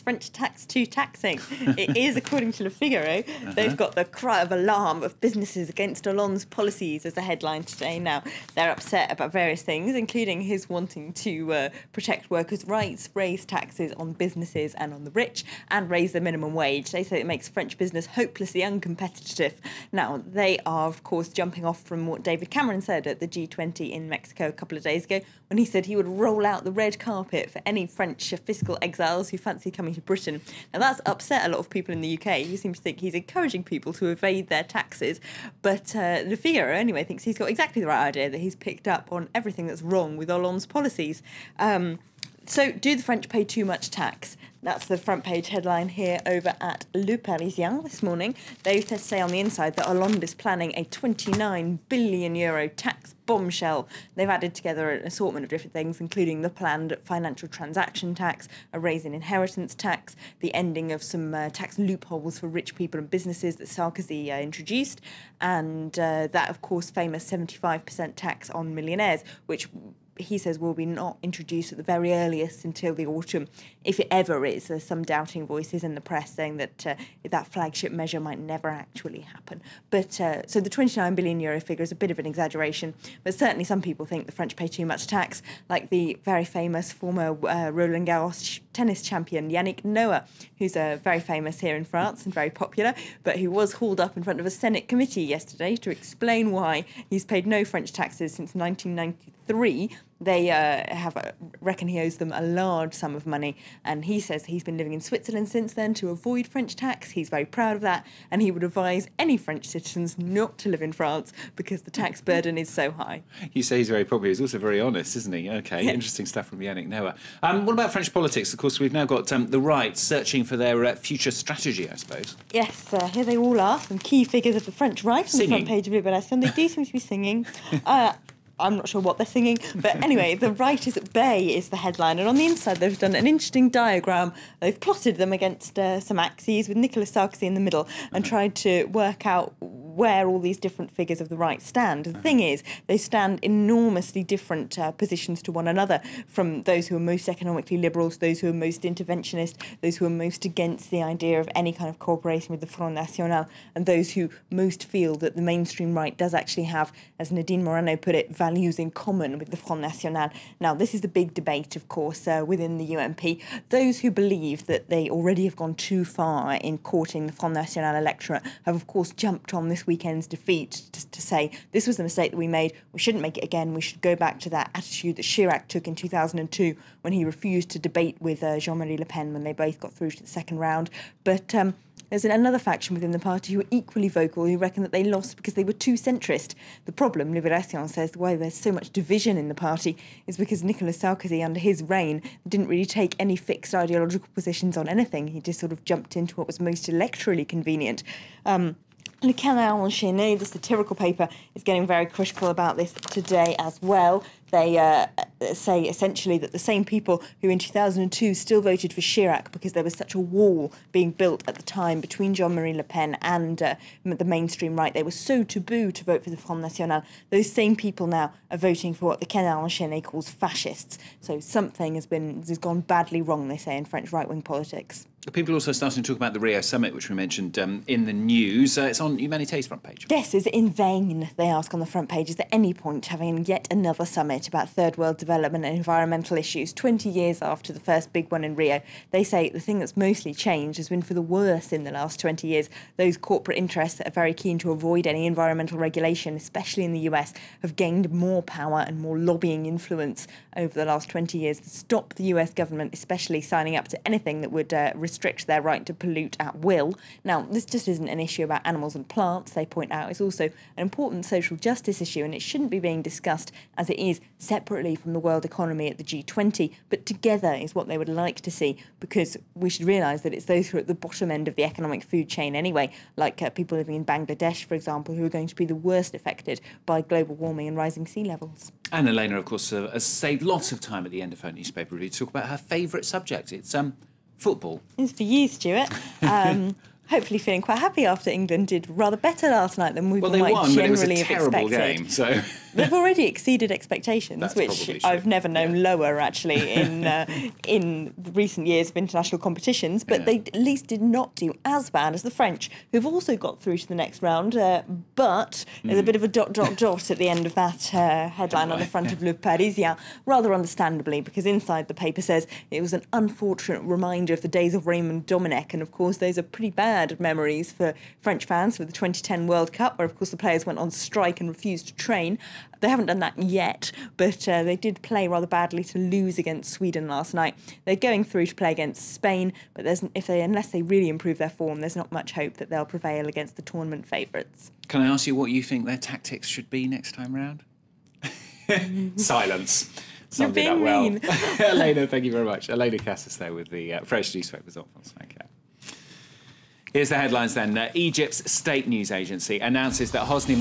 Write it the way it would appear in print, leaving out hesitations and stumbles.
French tax too taxing? It is, according to Le Figaro. They've got the cry of alarm of businesses against Hollande's policies as a headline today. Now, they're upset about various things, including his wanting to protect workers' rights, raise taxes on businesses and on the rich, and raise the minimum wage. They say it makes French business hopelessly uncompetitive. Now, they are, of course, jumping off from what David Cameron said at the G20 in Mexico a couple of days ago, when he said he would roll out the red carpet for any French fiscal exiles who fancy coming to Britain. Now, that's upset a lot of people in the UK who seem to think he's encouraging people to evade their taxes. But Le Figaro, anyway, thinks he's got exactly the right idea, that he's picked up on everything that's wrong with Hollande's policies. So, do the French pay too much tax? That's the front page headline here over at Le Parisien this morning. They say on the inside that Hollande is planning a €29 billion tax bombshell. They've added together an assortment of different things, including the planned financial transaction tax, a raise in inheritance tax, the ending of some tax loopholes for rich people and businesses that Sarkozy introduced, and that, of course, famous 75% tax on millionaires, which he says will be not introduced at the very earliest until the autumn, if it ever is. There's some doubting voices in the press saying that that flagship measure might never actually happen. But so the €29 billion figure is a bit of an exaggeration, but certainly some people think the French pay too much tax, like the very famous former Roland Garros tennis champion Yannick Noah, who's very famous here in France and very popular, but who was hauled up in front of a Senate committee yesterday to explain why he's paid no French taxes since 1993. They reckon he owes them a large sum of money, and he says he's been living in Switzerland since then to avoid French tax. He's very proud of that, and he would advise any French citizens not to live in France because the tax burden is so high. You say he's very popular. He's also very honest, isn't he? Okay, interesting stuff from Yannick Noah. What about French politics? Of course, we've now got the right searching for their future strategy, I suppose. Yes, here they all are, some key figures of the French right on the front page of Libération. They do seem to be singing. I'm not sure what they're singing, but anyway, the right is at bay is the headline, and on the inside they've done an interesting diagram. They've plotted them against some axes with Nicolas Sarkozy in the middle and tried to work out where all these different figures of the right stand. The thing is, they stand enormously different positions to one another, from those who are most economically liberal to those who are most interventionist, those who are most against the idea of any kind of cooperation with the Front National, and those who most feel that the mainstream right does actually have, as Nadine Morano put it, values in common with the Front National. Now, this is the big debate, of course, within the UMP. Those who believe that they already have gone too far in courting the Front National electorate have, of course, jumped on this weekend's defeat to say, this was the mistake that we made, we shouldn't make it again, we should go back to that attitude that Chirac took in 2002 when he refused to debate with Jean-Marie Le Pen when they both got through to the second round. But there's another faction within the party who are equally vocal, who reckon that they lost because they were too centrist. The problem, Libération says, why there's so much division in the party is because Nicolas Sarkozy, under his reign, didn't really take any fixed ideological positions on anything. He just sort of jumped into what was most electorally convenient. Le Canard Enchaîné, the satirical paper, is getting very critical about this today as well. They say essentially that the same people who in 2002 still voted for Chirac because there was such a wall being built at the time between Jean-Marie Le Pen and the mainstream right, they were so taboo to vote for the Front National, those same people now are voting for what the Canard Enchaîné calls fascists. So something has gone badly wrong, they say, in French right-wing politics. People are also starting to talk about the Rio summit, which we mentioned in the news. It's on Humanité's front page. Yes, is it in vain, they ask on the front page, is there any point having yet another summit about third world development and environmental issues 20 years after the first big one in Rio? They say the thing that's mostly changed has been for the worse in the last 20 years. Those corporate interests that are very keen to avoid any environmental regulation, especially in the US, have gained more power and more lobbying influence over the last 20 years to stop the US government, especially signing up to anything that would restrict their right to pollute at will. Now, this just isn't an issue about animals and plants, they point out. It's also an important social justice issue, and it shouldn't be being discussed as it is separately from the world economy at the G20, but together is what they would like to see, because we should realise that it's those who are at the bottom end of the economic food chain anyway, like people living in Bangladesh, for example, who are going to be the worst affected by global warming and rising sea levels. And Elena, of course, has saved lots of time at the end of her newspaper really to talk about her favourite subject. It's football. It's for you, Stuart. Hopefully feeling quite happy after England did rather better last night than we might generally have expected. Well, they won, but it was a terrible game, so... They've already exceeded expectations, That's which probably true. I've never known lower, actually, in the recent years of international competitions. But they at least did not do as bad as the French, who've also got through to the next round. But there's a bit of a ... at the end of that headline on the front of Le Parisien, rather understandably, because inside the paper says it was an unfortunate reminder of the days of Raymond Domenech. And, of course, those are pretty bad memories for French fans with the 2010 World Cup, where, of course, the players went on strike and refused to train. They haven't done that yet, but they did play rather badly to lose against Sweden last night. They're going through to play against Spain, but unless they really improve their form, there's not much hope that they'll prevail against the tournament favourites. Can I ask you what you think their tactics should be next time round? Silence. You're being mean. Elena, thank you very much. Elena Casas there with the Fresh newspapers on Smack. Here's the headlines then. Egypt's state news agency announces that Hosni